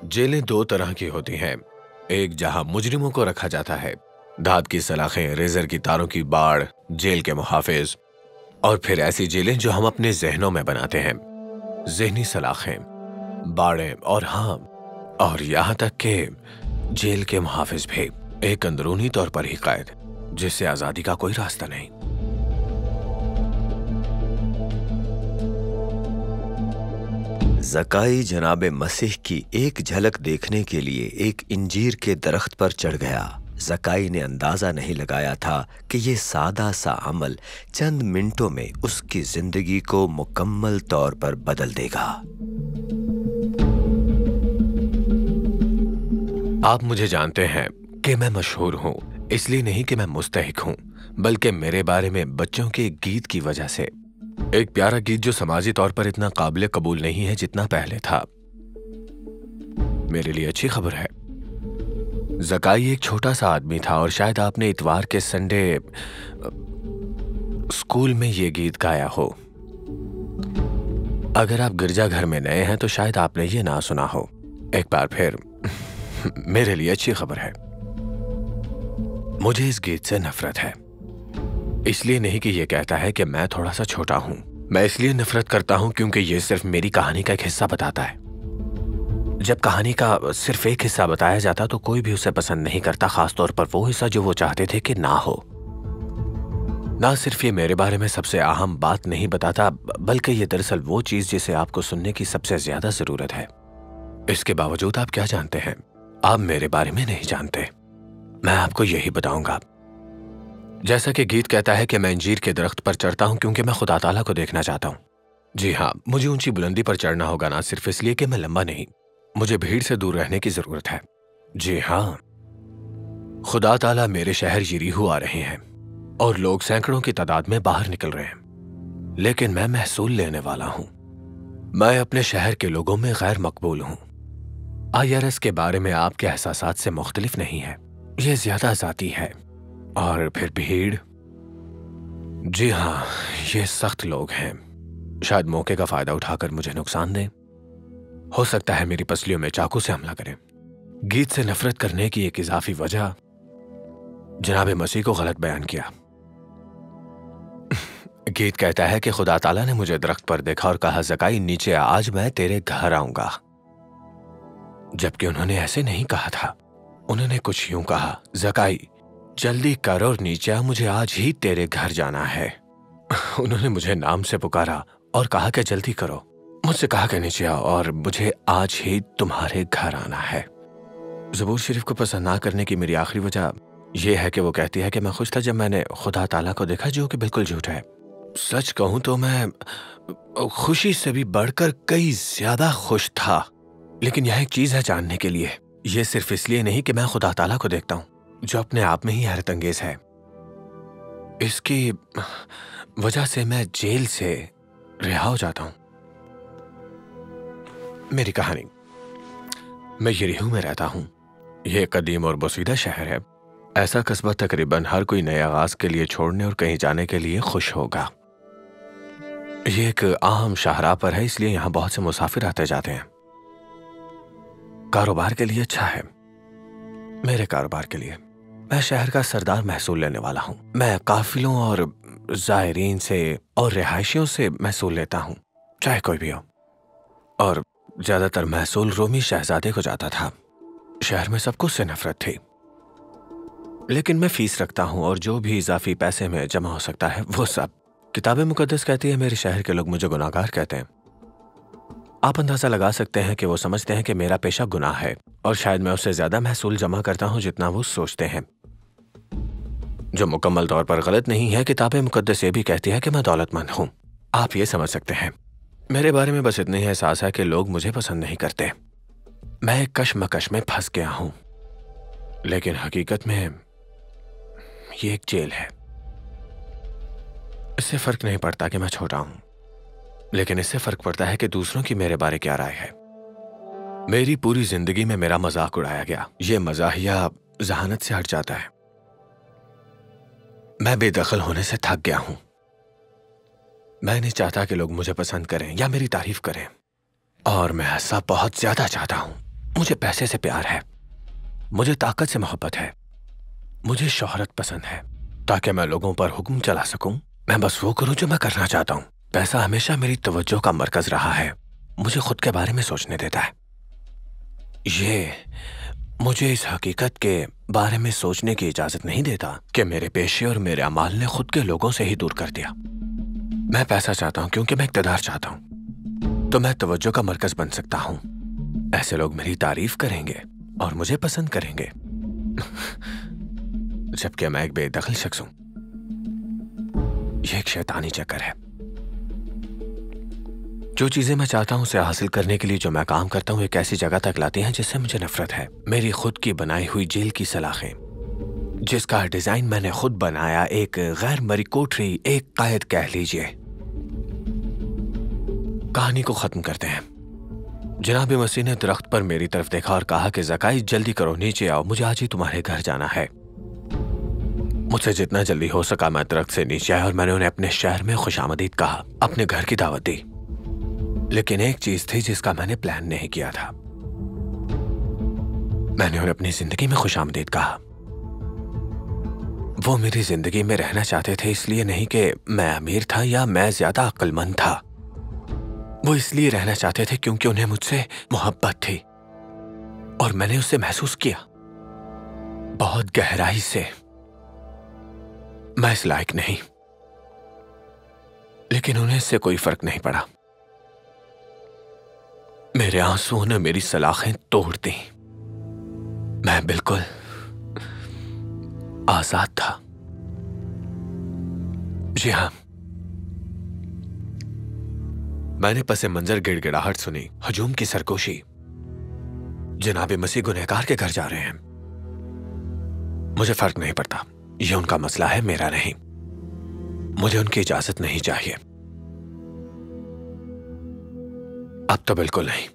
जेलें दो तरह की होती हैं। एक जहां मुजरिमों को रखा जाता है, धात की सलाखें, रेजर की तारों की बाड़, जेल के मुहाफिज। और फिर ऐसी जेलें जो हम अपने जहनों में बनाते हैं, जहनी सलाखें, बाड़ें और हाँ, और यहाँ तक कि जेल के मुहाफिज भी एक अंदरूनी तौर पर ही कैद, जिससे आजादी का कोई रास्ता नहीं। ज़काई जनाब मसीह की एक झलक देखने के लिए एक इंजीर के दरख्त पर चढ़ गया। ज़काई ने अंदाज़ा नहीं लगाया था कि ये सादा सा अमल चंद मिनटों में उसकी ज़िंदगी को मुकम्मल तौर पर बदल देगा। आप मुझे जानते हैं कि मैं मशहूर हूँ, इसलिए नहीं कि मैं मुस्तहिक हूँ, बल्कि मेरे बारे में बच्चों के एक गीत की वजह से। एक प्यारा गीत जो समाजी तौर पर इतना काबिल कबूल नहीं है जितना पहले था। मेरे लिए अच्छी खबर है। ज़काई एक छोटा सा आदमी था और शायद आपने इतवार के संडे स्कूल में ये गीत गाया हो। अगर आप गिरजाघर में नए हैं तो शायद आपने ये ना सुना हो। एक बार फिर मेरे लिए अच्छी खबर है। मुझे इस गीत से नफरत है, इसलिए नहीं कि यह कहता है कि मैं थोड़ा सा छोटा हूं। मैं इसलिए नफरत करता हूं क्योंकि यह सिर्फ मेरी कहानी का एक हिस्सा बताता है। जब कहानी का सिर्फ एक हिस्सा बताया जाता तो कोई भी उसे पसंद नहीं करता, खासतौर पर वो हिस्सा जो वो चाहते थे कि ना हो। ना सिर्फ ये मेरे बारे में सबसे अहम बात नहीं बताता, बल्कि ये दरअसल वो चीज जिसे आपको सुनने की सबसे ज्यादा जरूरत है। इसके बावजूद आप क्या जानते हैं? आप मेरे बारे में नहीं जानते। मैं आपको यही बताऊंगा। जैसा कि गीत कहता है कि मैं अंजीर के दरख्त पर चढ़ता हूं क्योंकि मैं खुदा ताला को देखना चाहता हूं। जी हाँ, मुझे ऊंची बुलंदी पर चढ़ना होगा, ना सिर्फ इसलिए कि मैं लंबा नहीं, मुझे भीड़ से दूर रहने की जरूरत है। जी हाँ, खुदा ताला मेरे शहर यरीहो आ रहे हैं और लोग सैकड़ों की तादाद में बाहर निकल रहे हैं, लेकिन मैं महसूल लेने वाला हूं। मैं अपने शहर के लोगों में गैर मकबूल हूं। IRS के बारे में आपके एहसासात से मुख्तलिफ नहीं है। यह ज्यादा जाती है। और फिर भीड़, जी हाँ, ये सख्त लोग हैं। शायद मौके का फायदा उठाकर मुझे नुकसान दें। हो सकता है मेरी पसलियों में चाकू से हमला करें। गीत से नफरत करने की एक इजाफी वजह, जनाब मसीह को गलत बयान किया। गीत कहता है कि खुदा ताला ने मुझे दरख्त पर देखा और कहा, ज़काई नीचे आ, आज मैं तेरे घर आऊंगा। जबकि उन्होंने ऐसे नहीं कहा था। उन्होंने कुछ यूं कहा, ज़काई जल्दी कर और नीचे आ, मुझे आज ही तेरे घर जाना है। उन्होंने मुझे नाम से पुकारा और कहा कि जल्दी करो। मुझसे कहा कि नीचे आओ और मुझे आज ही तुम्हारे घर आना है। ज़बूर शरीफ को पसंद ना करने की मेरी आखिरी वजह यह है कि वो कहती है कि मैं खुश था जब मैंने खुदा ताला को देखा, जो कि बिल्कुल झूठ है। सच कहूं तो मैं खुशी से भी बढ़कर कई ज्यादा खुश था। लेकिन यह एक चीज है जानने के लिए, यह सिर्फ इसलिए नहीं कि मैं खुदा ताला को देखता हूं, जो अपने आप में ही हैरत अंगेज है। इसकी वजह से मैं जेल से रिहा हो जाता हूं। मेरी कहानी, मैं यरीहो में रहता हूं। यह कदीम और बोसीदा शहर है। ऐसा कस्बा तकरीबन हर कोई नए आगाज के लिए छोड़ने और कहीं जाने के लिए खुश होगा। यह एक आम शाहराह पर है, इसलिए यहां बहुत से मुसाफिर आते जाते हैं। कारोबार के लिए अच्छा है। मेरे कारोबार के लिए मैं शहर का सरदार महसूल लेने वाला हूं। मैं काफिलों और जायरीन से और रिहायशियों से महसूल लेता हूं, चाहे कोई भी हो। और ज्यादातर महसूल रोमी शहजादे को जाता था। शहर में सबको से नफरत थी, लेकिन मैं फीस रखता हूं और जो भी इजाफी पैसे में जमा हो सकता है वो सब। किताबे मुकद्दस कहती है मेरे शहर के लोग मुझे गुनाहगार कहते हैं। आप अंदाजा लगा सकते हैं कि वो समझते हैं कि मेरा पेशा गुनाह है, और शायद मैं उससे ज्यादा महसूल जमा करता हूं जितना वो सोचते हैं, जो मुकम्मल तौर पर गलत नहीं है। किताबे मुकद्दस ये भी कहती है कि मैं दौलतमंद हूं। आप ये समझ सकते हैं। मेरे बारे में बस इतना ही एहसास है कि लोग मुझे पसंद नहीं करते। मैं एक कशमकश में फंस गया हूं, लेकिन हकीकत में ये एक जेल है। इससे फर्क नहीं पड़ता कि मैं छोटा हूं, लेकिन इससे फर्क पड़ता है कि दूसरों की मेरे बारे क्या राय है। मेरी पूरी जिंदगी में मेरा मजाक उड़ाया गया। ये मजाहिया जहानत से हट जाता है। मैं बेदखल होने से थक गया हूं। मैं नहीं चाहता कि लोग मुझे पसंद करें या मेरी तारीफ करें, और मैं ऐसा बहुत ज्यादा चाहता हूं। مجھے پیسے سے پیار ہے، مجھے طاقت سے محبت ہے، مجھے شہرت پسند ہے تاکہ میں لوگوں پر حکم چلا سکوں۔ میں بس وہ کروں جو میں کرنا چاہتا ہوں۔ پیسہ ہمیشہ میری توجہ کا مرکز رہا ہے، مجھے خود کے بارے میں سوچنے دیتا ہے۔ یہ مجھے اس حقیقت کے بارے میں سوچنے کی اجازت نہیں دیتا کہ میرے پیشے اور میرے اعمال نے خود کے لوگوں سے ہی دور کر دیا۔ میں پیسہ چاہتا ہوں کیونکہ میں اقتدار چاہتا ہوں، تو میں توجہ کا مرکز بن سکتا ہوں۔ ایسے لوگ میری تعریف کریں گے اور مجھے پسند کریں گے، جبکہ میں ایک بے دخل شخص ہوں۔ یہ ایک شیطانی چکر ہے۔ جو چیزیں میں چاہتا ہوں اسے حاصل کرنے کے لیے جو میں کام کرتا ہوں ایک ایسی جگہ تک لاتی ہیں جس سے مجھے نفرت ہے۔ میری خود کی بنائی ہوئی جیل کی سلاخیں، جس کا ڈیزائن میں نے خود بنایا، ایک غیر مری کوٹری، ایک قید کہہ لیجئے۔ کہانی کو ختم کرتے ہیں۔ جناب مسیح نے درخت پر میری طرف دیکھا اور کہا کہ زکائی جلدی کرو، نیچے آؤ، مجھے آج ہی تمہارے گھر جانا ہے۔ مجھ سے جتنا جلدی ہو سکا میں درخت سے نیچے آیا اور میں نے انہیں اپنے شہر میں خوش آمدید کہا، اپنے گھر کی دعوت دی۔ لیکن ایک چیز تھی جس کا میں نے پلان نہیں کیا تھا۔ میں نے انہیں اپنی زندگی میں خوش آمدید کہا۔ وہ میری زندگی میں رہنا چاہتے تھے، اس لیے نہیں کہ میں امیر تھا یا میں زیادہ عقل مند تھا۔ وہ اس لیے رہنا چاہتے تھے کیونکہ انہیں مجھ سے محبت تھی، اور میں نے اسے محسوس کیا بہت گہرائی سے۔ میں اس لائق نہیں، لیکن انہیں اس سے کوئی فرق نہیں پڑا۔ میرے آنسوؤں نے میری سلاخیں توڑ دیں۔ میں بالکل آزاد تھا۔ جی ہاں، میں نے پس منظر گڑ گڑاہٹ سنی، ہجوم کی سرگوشی۔ جناب مسیح گنہگار کے گھر جا رہے ہیں۔ مجھے فرق نہیں پڑتا، یہ ان کا مسئلہ ہے، میرا نہیں۔ مجھے ان کی اجازت نہیں چاہیے، اب تو بالکل نہیں۔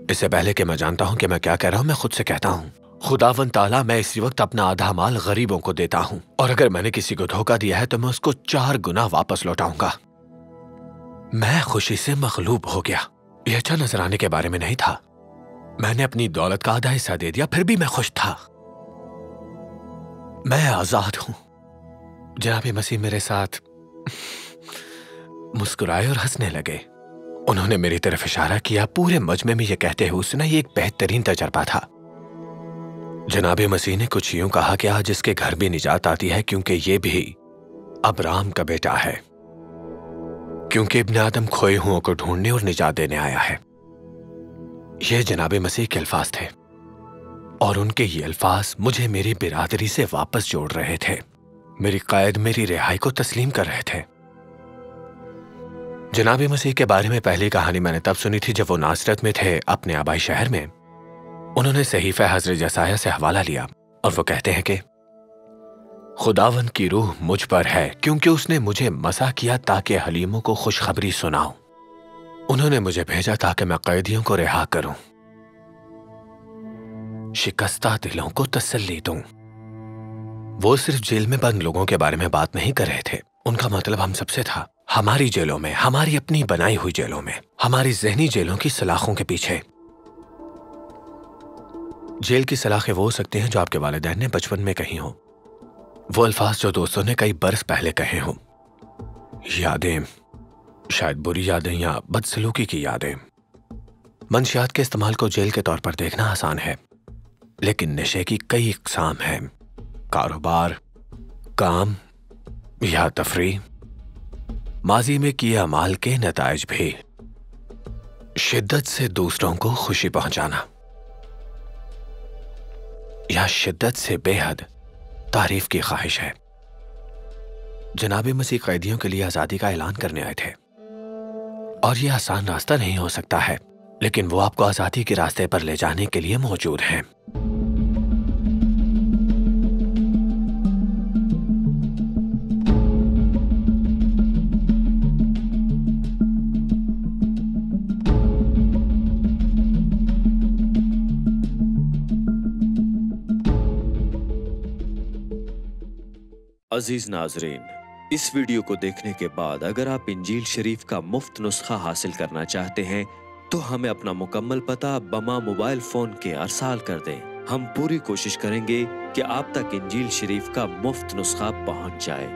اس سے پہلے کہ میں جانتا ہوں کہ میں کیا کہہ رہا ہوں، میں خود سے کہتا ہوں، خداوند تعالیٰ، میں اسی وقت اپنا آدھا مال غریبوں کو دیتا ہوں، اور اگر میں نے کسی کو دھوکہ دیا ہے تو میں اس کو 4 گنا واپس لوٹاؤں گا۔ میں خوشی سے مغلوب ہو گیا۔ یہ اچھا نظر آنے کے بارے میں نہیں تھا۔ میں نے اپنی دولت کا آدھا حصہ دے دیا، پھر بھی میں خوش تھا۔ میں آزاد ہوں۔ جناب مسیح میرے ساتھ مسکرائے اور ہنسنے لگے۔ انہوں نے میری طرف اشارہ کیا، پورے مجمع میں یہ کہتے ہوئے سنا، یہ ایک بہترین تجربہ تھا۔ جناب مسیح نے کچھ یوں کہا کہ آج اس کے گھر بھی نجات آتی ہے، کیونکہ یہ بھی ابرام کا بیٹا ہے، کیونکہ ابن آدم کھوئے ہوں کو ڈھونڈنے اور نجات دینے آیا ہے۔ یہ جناب مسیح کے الفاظ تھے، اور ان کے یہ الفاظ مجھے میری برادری سے واپس جوڑ رہے تھے۔ میری قید میری رہائی کو تسلیم کر رہے تھے۔ جناب مسیح کے بارے میں پہلی کہانی میں نے تب سنی تھی جب وہ ناصرت میں تھے، اپنے آبائی شہر میں۔ انہوں نے صحیفہ حضرت یسایہ سے حوالہ لیا، اور وہ کہتے ہیں کہ خداوند کی روح مجھ پر ہے، کیونکہ اس نے مجھے مسح کیا تاکہ حلیموں کو خوشخبری سناؤں۔ انہوں نے مجھے بھیجا تاکہ میں قیدیوں کو رہا کروں، شکستہ دلوں کو تسلی دوں۔ وہ صرف جیل میں بند لوگوں کے بارے میں بات نہیں کر رہے تھے، ان کا مطلب ہم سب سے تھا، ہماری جیلوں میں، ہماری اپنی بنائی ہوئی جیلوں میں، ہماری ذہنی جیلوں کی سلاخوں کے پیچھے۔ جیل کی سلاخیں وہ ہو سکتی ہیں جو آپ کے والدین نے بچپن میں کہی ہوں، وہ الفاظ جو دوستوں نے کئی برس پہلے کہے ہوں، یادیں، شاید بری یادیں یا بدسلوکی کی یادیں۔ منشیات کے استعمال کو جیل کے طور پر دیکھنا آسان ہے، لیکن نشے کی کئی اقسام ہیں، کاروبار، کام یا تفریح، ماضی میں کیے اعمال کے نتائج بھی، شدت سے دوسروں کو خوشی پہنچانا، یا شدت سے بے حد تعریف کی خواہش ہے۔ جناب مسیح قیدیوں کے لیے آزادی کا اعلان کرنے آئے تھے، اور یہ آسان راستہ نہیں ہو سکتا ہے، لیکن وہ آپ کو آزادی کے راستے پر لے جانے کے لیے موجود ہیں۔ عزیز ناظرین، اس ویڈیو کو دیکھنے کے بعد اگر آپ انجیل شریف کا مفت نسخہ حاصل کرنا چاہتے ہیں تو ہمیں اپنا مکمل پتہ بما موبائل فون کے ارسال کر دیں۔ ہم پوری کوشش کریں گے کہ آپ تک انجیل شریف کا مفت نسخہ پہنچ جائے۔